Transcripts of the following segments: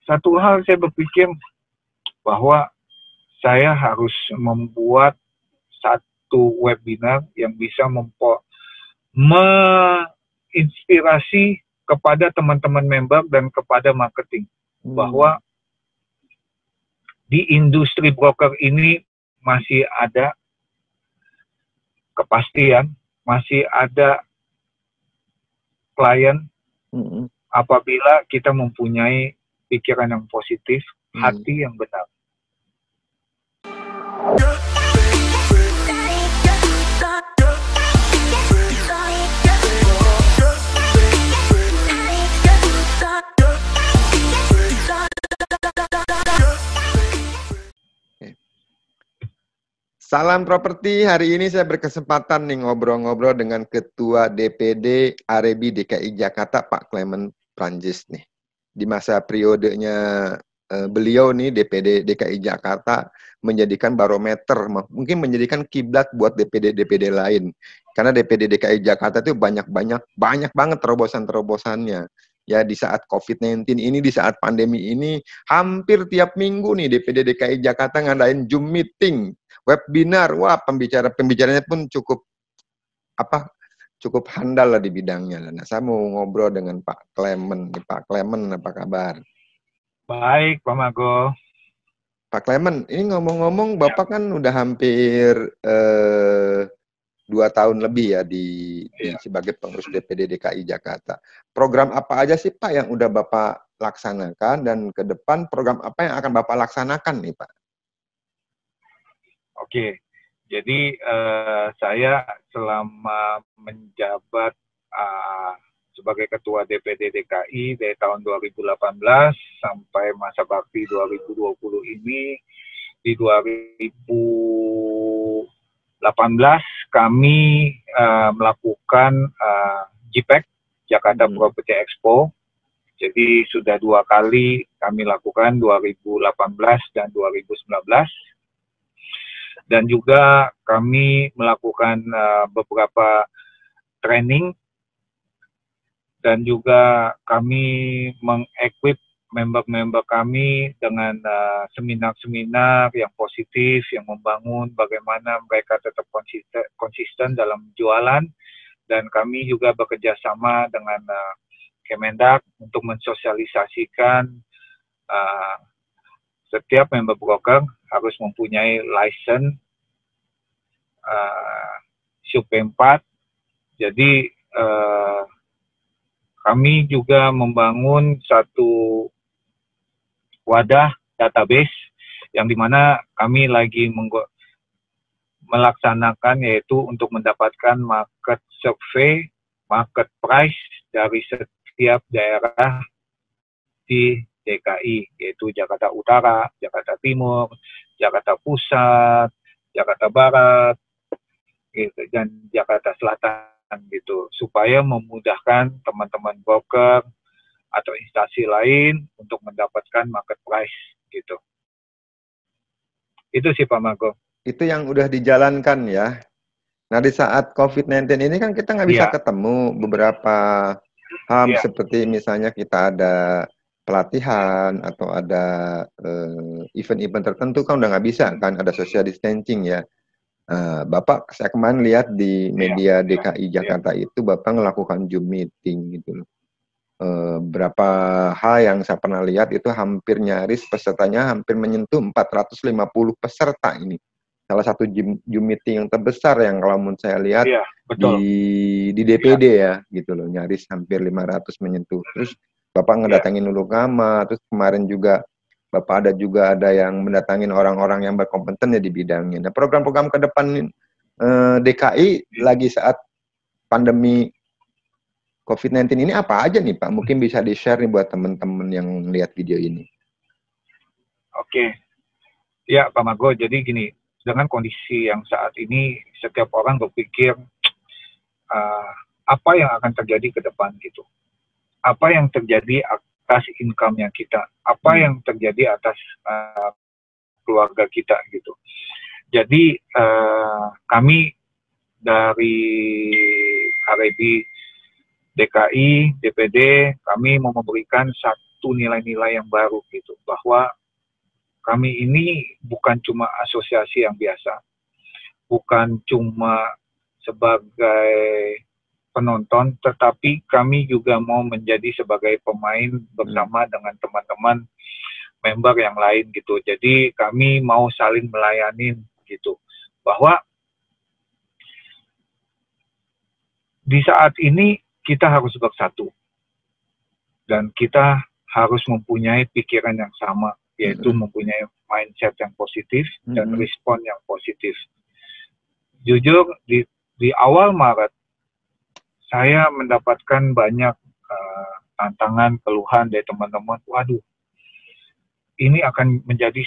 satu hal saya berpikir bahwa saya harus membuat satu webinar yang bisa menginspirasi kepada teman-teman member dan kepada marketing bahwa di industri broker ini masih ada kepastian, masih ada klien apabila kita mempunyai pikiran yang positif, hati yang benar. Salam properti, hari ini saya berkesempatan nih ngobrol-ngobrol dengan Ketua DPD Arebi DKI Jakarta, Pak Clement Pranjis nih. Di masa periodenya beliau nih, DPD DKI Jakarta menjadikan barometer, mungkin menjadikan kiblat buat DPD-DPD lain. Karena DPD DKI Jakarta itu banyak banget terobosan-terobosannya. Ya di saat COVID-19 ini, di saat pandemi ini, hampir tiap minggu nih DPD DKI Jakarta ngadain Zoom meeting, webinar. Wah, pembicaranya pun cukup handal lah di bidangnya. Nah, saya mau ngobrol dengan Pak Clement. Pak Clement, apa kabar? Baik, Pak Mago. Pak Clement, ini ngomong-ngomong, Bapak kan udah hampir 2 tahun lebih ya sebagai pengurus DPD DKI Jakarta. Program apa aja sih Pak yang udah Bapak laksanakan, dan ke depan program apa yang akan Bapak laksanakan nih Pak? Oke, jadi saya selama menjabat sebagai Ketua DPD DKI dari tahun 2018 sampai masa bakti 2020 ini, di 2018 kami melakukan JPEX, Jakarta Property Expo. Jadi sudah 2 kali kami lakukan, 2018 dan 2019. Dan juga kami melakukan beberapa training, dan juga kami mengequip member-member kami dengan seminar-seminar yang positif, yang membangun bagaimana mereka tetap konsisten dalam jualan. Dan kami juga bekerja sama dengan Kemendak untuk mensosialisasikan setiap member broker harus mempunyai license SUP4. Jadi kami juga membangun satu wadah database yang dimana kami lagi melaksanakan, yaitu untuk mendapatkan market survey, market price dari setiap daerah di DKI, yaitu Jakarta Utara, Jakarta Timur, Jakarta Pusat, Jakarta Barat, gitu, dan Jakarta Selatan, gitu, supaya memudahkan teman-teman broker atau instansi lain untuk mendapatkan market price, gitu. Itu sih Pak Mago. Itu yang udah dijalankan ya. Nah, di saat COVID-19 ini kan kita nggak bisa ketemu beberapa hal, seperti misalnya kita ada pelatihan atau ada event-event tertentu kan udah nggak bisa kan, ada social distancing ya. Bapak, saya kemarin lihat di media DKI Jakarta itu Bapak melakukan Zoom meeting gitu loh. Berapa hal yang saya pernah lihat itu hampir nyaris pesertanya hampir menyentuh 450 peserta ini. Salah satu Zoom meeting yang terbesar yang kalau menurut saya lihat di DPD ya gitu loh, nyaris hampir 500 menyentuh. Terus Bapak ngedatangin Nulukama, terus kemarin juga Bapak ada yang mendatangin orang-orang yang berkompeten ya di bidangnya. Nah, program-program ke depan DKI lagi saat pandemi COVID-19 ini apa aja nih Pak? Mungkin bisa di-share nih buat teman-teman yang lihat video ini. Oke. Ya Pak Mago, jadi gini, dengan kondisi yang saat ini setiap orang berpikir apa yang akan terjadi ke depan gitu. Apa yang terjadi atas income-nya kita, apa yang terjadi atas keluarga kita gitu. Jadi kami dari Arebi DKI, DPD, kami mau memberikan satu nilai-nilai yang baru gitu, bahwa kami ini bukan cuma asosiasi yang biasa, bukan cuma sebagai penonton, tetapi kami juga mau menjadi sebagai pemain bersama dengan teman-teman member yang lain gitu. Jadi kami mau saling melayani gitu, bahwa di saat ini kita harus bersatu dan kita harus mempunyai pikiran yang sama, yaitu mempunyai mindset yang positif dan respon yang positif. Jujur di awal Maret saya mendapatkan banyak tantangan, keluhan dari teman-teman. Waduh, ini akan menjadi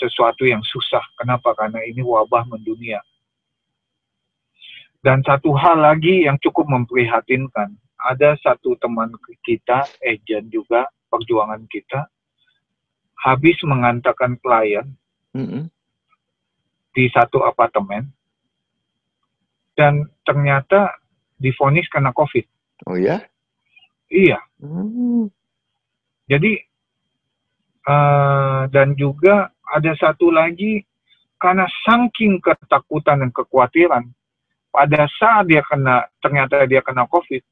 sesuatu yang susah. Kenapa? Karena ini wabah mendunia. Dan satu hal lagi yang cukup memprihatinkan, ada satu teman kita, agent juga, perjuangan kita, habis mengantarkan klien di satu apartemen, dan ternyata divonis kena COVID. Oh ya? Iya. Jadi, dan juga ada satu lagi, karena saking ketakutan dan kekhawatiran, pada saat ternyata dia kena COVID,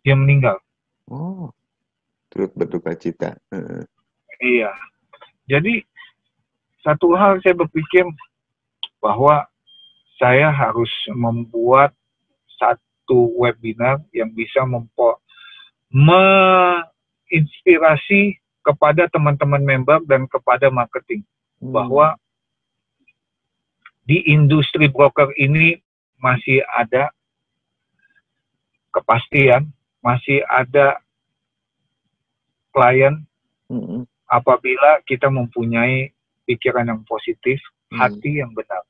dia meninggal. Oh, turut berduka cita. Iya. Jadi, satu hal saya berpikir bahwa saya harus membuat satu webinar yang bisa menginspirasi kepada teman-teman member dan kepada marketing. Bahwa di industri broker ini masih ada kepastian, masih ada klien apabila kita mempunyai pikiran yang positif, hati yang benar.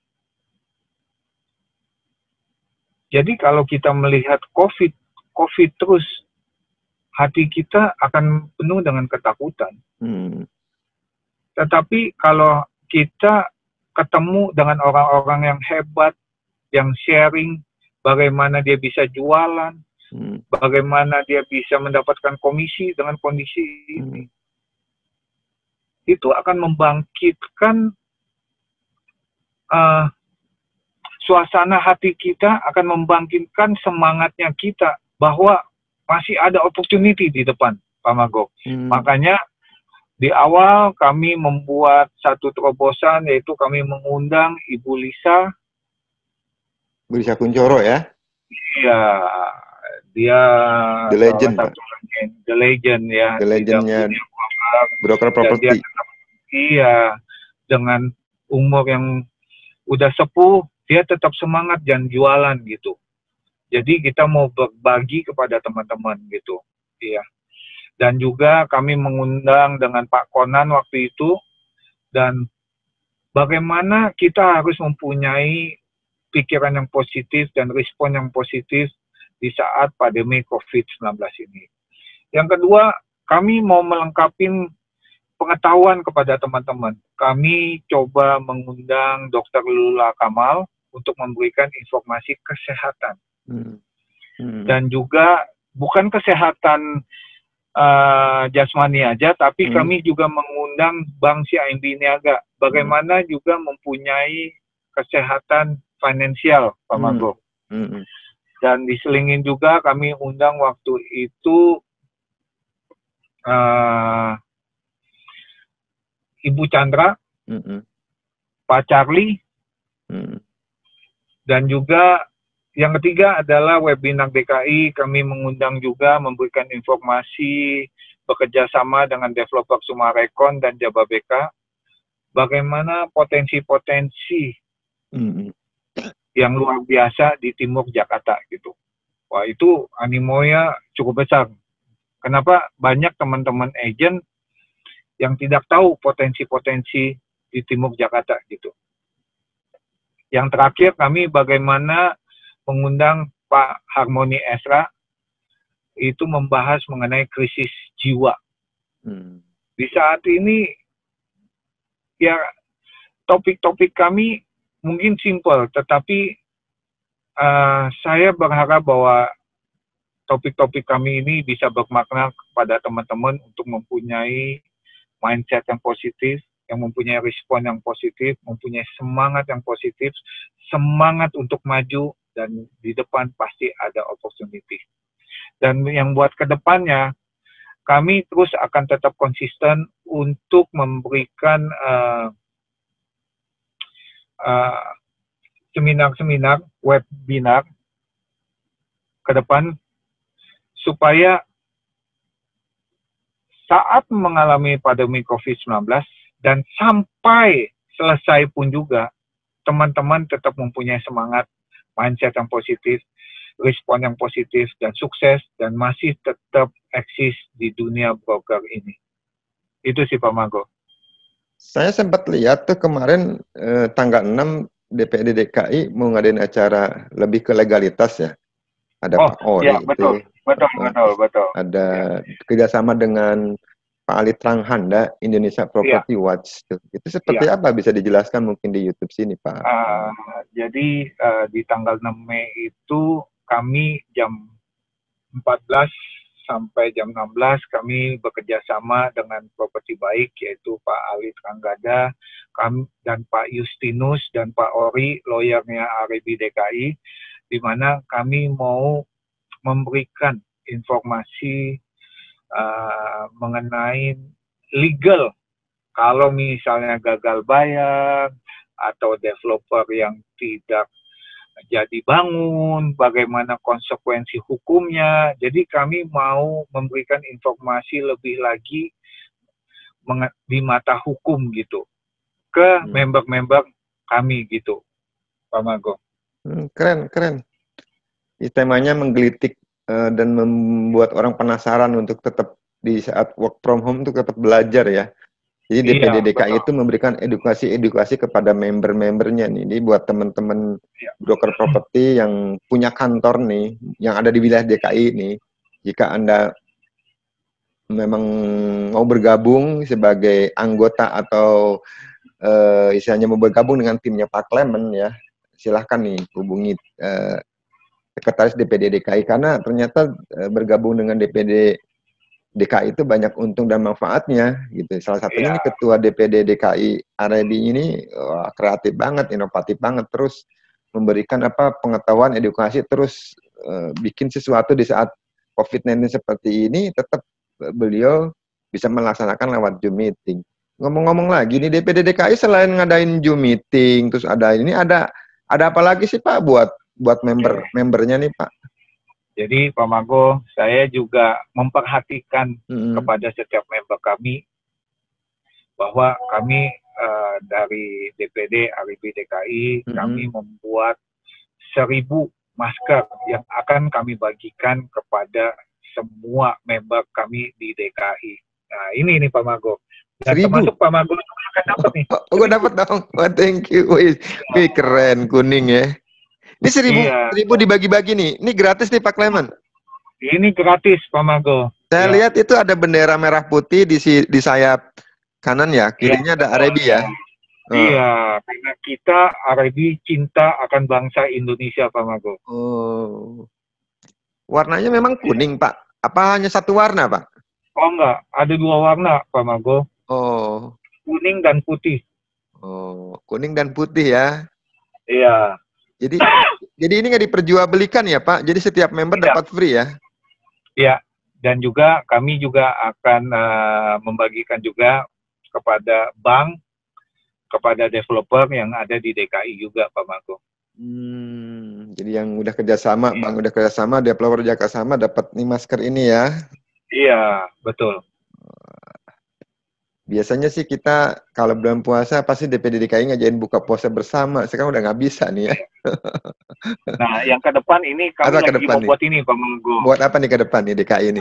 Jadi kalau kita melihat COVID terus, hati kita akan penuh dengan ketakutan. Tetapi kalau kita ketemu dengan orang-orang yang hebat, yang sharing, bagaimana dia bisa jualan, bagaimana dia bisa mendapatkan komisi dengan kondisi ini, itu akan membangkitkan suasana hati kita, akan membangkitkan semangatnya kita bahwa masih ada opportunity di depan, Pak Magok. Makanya di awal kami membuat satu terobosan, yaitu kami mengundang Ibu Lisa. Bu Lisa Kuncoro ya? Iya, dia The Legend, Pak. The Legend ya. The Legendnya broker properti. Iya, dengan umur yang udah sepuh, dia tetap semangat dan jualan gitu. Jadi kita mau berbagi kepada teman-teman gitu. Iya. Dan juga kami mengundang dengan Pak Konan waktu itu, dan bagaimana kita harus mempunyai pikiran yang positif dan respon yang positif di saat pandemi COVID-19 ini. Yang kedua, kami mau melengkapi pengetahuan kepada teman-teman. Kami coba mengundang Dr. Lula Kamal untuk memberikan informasi kesehatan. Dan juga bukan kesehatan jasmani aja, tapi kami juga mengundang Bank CIMB Niaga. Bagaimana juga mempunyai kesehatan finansial, Pak Mago. Dan diselingin juga kami undang waktu itu Ibu Chandra, Pak Charlie, dan juga yang ketiga adalah webinar DKI. Kami mengundang juga, memberikan informasi bekerja sama dengan developer Sumarekon dan Jababeka, bagaimana potensi-potensi yang luar biasa di timur Jakarta gitu. Wah, itu animonya cukup besar. Kenapa? Banyak teman-teman agent yang tidak tahu potensi-potensi di timur Jakarta gitu. Yang terakhir, kami bagaimana mengundang Pak Harmoni Esra, itu membahas mengenai krisis jiwa. Di saat ini, ya topik-topik kami mungkin simpel, tetapi saya berharap bahwa topik-topik kami ini bisa bermakna kepada teman-teman untuk mempunyai mindset yang positif, yang mempunyai respon yang positif, mempunyai semangat yang positif, semangat untuk maju, dan di depan pasti ada opportunity. Dan yang buat ke depannya, kami terus akan tetap konsisten untuk memberikan seminar-seminar, webinar ke depan, supaya saat mengalami pandemi COVID-19 dan sampai selesai pun juga, teman-teman tetap mempunyai semangat, mindset yang positif, respon yang positif, dan sukses, dan masih tetap eksis di dunia broker ini. Itu sih Pak Mago. Saya sempat lihat tuh kemarin tanggal 6 DPD DKI mau ngadain acara lebih ke legalitas ya. Ada Pak Ori ya, betul, betul. Ada kerjasama dengan Pak Ali Tranghanda, Indonesia Property Watch. Itu seperti apa? Bisa dijelaskan mungkin di YouTube sini, Pak? Jadi di tanggal 6 Mei itu kami jam 14 sampai jam 16 kami bekerja sama dengan Properti Baik, yaitu Pak Ali Tranghanda, dan Pak Justinus dan Pak Ori, lawyernya RIB DKI, di mana kami mau memberikan informasi mengenai legal kalau misalnya gagal bayar atau developer yang tidak jadi bangun, bagaimana konsekuensi hukumnya. Jadi kami mau memberikan informasi lebih lagi di mata hukum gitu ke member-member kami gitu, Pak Mago. Keren. Temanya menggelitik dan membuat orang penasaran untuk tetap di saat work from home itu tetap belajar ya. Jadi DPD DKI itu memberikan edukasi kepada member-membernya nih. Ini buat teman-teman broker properti yang punya kantor nih, yang ada di wilayah DKI nih. Jika Anda memang mau bergabung sebagai anggota atau istilahnya mau bergabung dengan timnya Pak Clement ya, silahkan nih hubungi Sekretaris DPD DKI, karena ternyata bergabung dengan DPD DKI itu banyak untung dan manfaatnya gitu. Salah satunya ini Ketua DPD DKI RIB ini kreatif banget, inovatif banget, terus memberikan pengetahuan, edukasi, terus bikin sesuatu di saat COVID-19 seperti ini, tetap beliau bisa melaksanakan lewat Zoom meeting. Ngomong-ngomong lagi nih, DPD DKI selain ngadain Zoom meeting, terus ada apa lagi sih Pak buat membernya nih Pak? Jadi Pak Mago, saya juga memperhatikan kepada setiap member kami bahwa kami dari DPD RIB DKI, kami membuat 1.000 masker yang akan kami bagikan kepada semua member kami di DKI. Nah ini Pak Mago. Dan 1.000? termasuk Pak Mago akan dapat nih. Gue dapat dong. Thank you. Wih, keren, kuning ya. Ini 1.000 dibagi-bagi nih. Ini gratis nih Pak Clement. Ini gratis Pak Mago. Saya lihat itu ada bendera merah putih di sayap kanan ya. Kirinya ada RIB ya. Iya, karena kita RIB cinta akan bangsa Indonesia Pak Mago. Oh. Warnanya memang kuning Pak. Apa hanya satu warna Pak? Oh enggak, ada 2 warna Pak Mago. Oh. Kuning dan putih. Oh, kuning dan putih ya. Iya. Jadi ini nggak diperjualbelikan ya Pak? Jadi setiap member dapat free ya? Iya, dan juga kami juga akan membagikan juga kepada bank, kepada developer yang ada di DKI juga Pak Mago. Jadi yang udah kerjasama, bank udah kerjasama, developer udah kerjasama, dapat nih masker ini ya? Iya, betul. Biasanya sih kita kalau bulan puasa pasti DPD DKI ngajain buka puasa bersama. Sekarang udah nggak bisa nih ya. Nah, yang ke depan ini kami lagi mau buat ini Pak Mago. Buat apa nih ke depan nih DKI ini?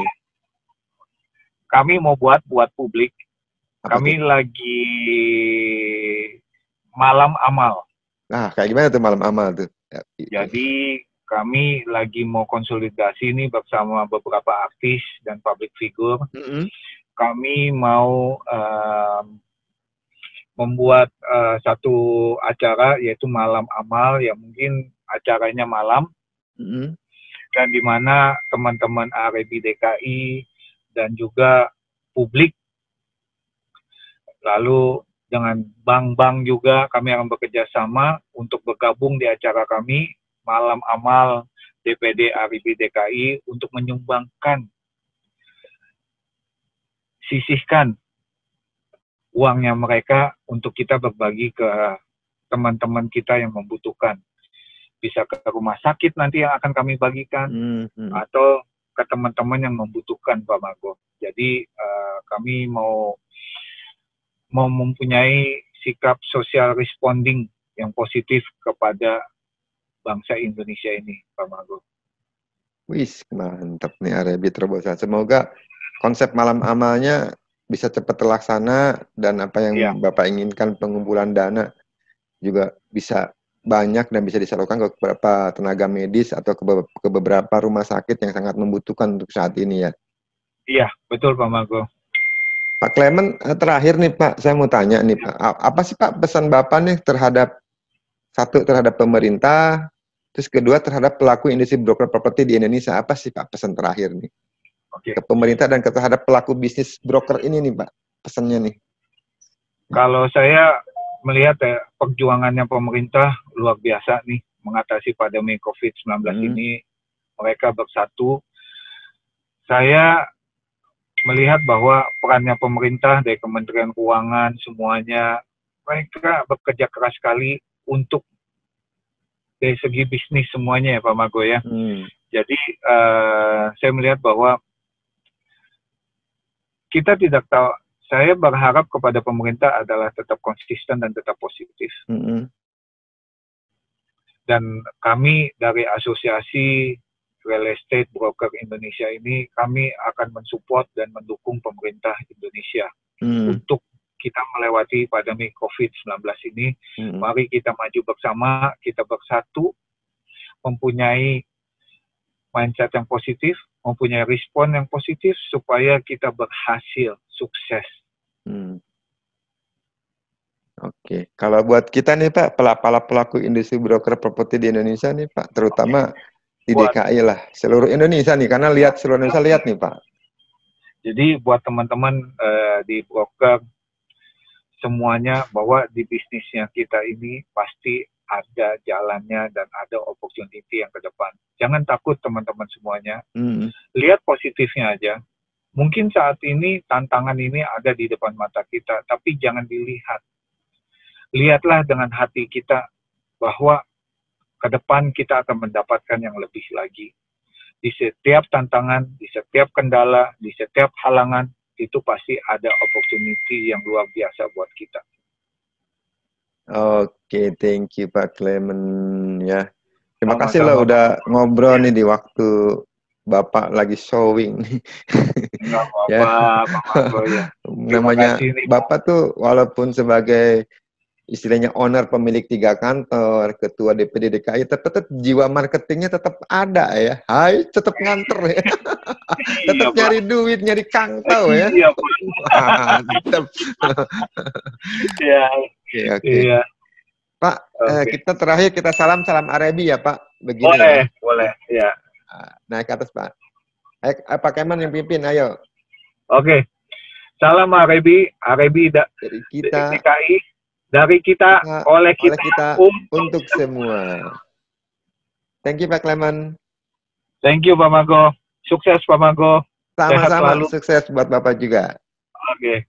Kami mau buat publik. Kami lagi malam amal. Nah, kayak gimana tuh malam amal tuh? Jadi kami lagi mau konsolidasi nih bersama beberapa artis dan public figure. Kami mau membuat satu acara yaitu malam amal yang mungkin acaranya malam. dan di mana teman-teman AREBI DKI dan juga publik, lalu dengan bank-bank juga kami akan bekerja sama untuk bergabung di acara kami Malam Amal DPD AREBI DKI untuk menyumbangkan, sisihkan uangnya mereka untuk kita berbagi ke teman-teman kita yang membutuhkan. Bisa ke rumah sakit nanti yang akan kami bagikan, atau ke teman-teman yang membutuhkan, Pak Mago. Jadi kami mau mempunyai sikap social responding yang positif kepada bangsa Indonesia ini, Pak Mago. Wis, mantap nih AREBI Terobosan. Semoga konsep malam amalnya bisa cepat terlaksana dan apa yang Bapak inginkan, pengumpulan dana juga bisa banyak dan bisa disalurkan ke beberapa tenaga medis atau ke beberapa rumah sakit yang sangat membutuhkan untuk saat ini ya. Iya, betul Pak Mago. Pak Clement, terakhir nih Pak, saya mau tanya nih Pak, apa sih Pak pesan Bapak nih terhadap, satu terhadap pemerintah, terus kedua terhadap pelaku industri broker properti di Indonesia, apa sih Pak pesan terakhir nih? Ke pemerintah dan terhadap pelaku bisnis broker ini nih Pak, pesannya nih. Kalau saya melihat perjuangannya pemerintah luar biasa nih mengatasi pandemi COVID-19 ini, mereka bersatu. Saya melihat bahwa perannya pemerintah dari Kementerian Keuangan semuanya, mereka bekerja keras sekali untuk dari segi bisnis semuanya ya Pak Mago ya. Jadi saya melihat bahwa kita tidak tahu. Saya berharap kepada pemerintah adalah tetap konsisten dan tetap positif. Dan kami dari Asosiasi Real Estate Broker Indonesia ini, kami akan mensupport dan mendukung pemerintah Indonesia untuk kita melewati pandemi COVID-19 ini. Mari kita maju bersama, kita bersatu, mempunyai mindset yang positif, mempunyai respon yang positif, supaya kita berhasil, sukses. Oke, kalau buat kita nih Pak, pelaku industri broker properti di Indonesia nih Pak, terutama di DKI lah, seluruh Indonesia nih, karena lihat seluruh Indonesia lihat nih Pak. Jadi buat teman-teman di broker semuanya, bahwa di bisnisnya kita ini pasti ada jalannya dan ada opportunity yang ke depan. Jangan takut teman-teman semuanya, lihat positifnya aja. Mungkin saat ini tantangan ini ada di depan mata kita, tapi jangan dilihat. Lihatlah dengan hati kita bahwa ke depan kita akan mendapatkan yang lebih lagi. Di setiap tantangan, di setiap kendala, di setiap halangan, itu pasti ada opportunity yang luar biasa buat kita. Oke, thank you Pak Clement ya. Terima kasih loh udah ngobrol nih di waktu Bapak lagi showing. Enggak apa-apa, ya. Namanya Bapak tuh walaupun sebagai istilahnya owner, pemilik 3 kantor, ketua DPD DKI, tetap jiwa marketingnya tetap ada ya. Hai, tetap nganter ya. Tetap nyari duit, nyari kangtau ya. Iya, Pak. Mantap. Iya. Oke. Pak, kita terakhir kita salam AREBI ya Pak. Begini boleh, ya. Naik ke atas Pak. Pak Keman yang pimpin, ayo. Oke. Salam AREBI dari kita, DKI, dari kita, oleh kita untuk semua. Thank you Pak Clement. Thank you Pak Mago. Sukses Pak Mago. Sama-sama, sukses buat Bapak juga. Oke.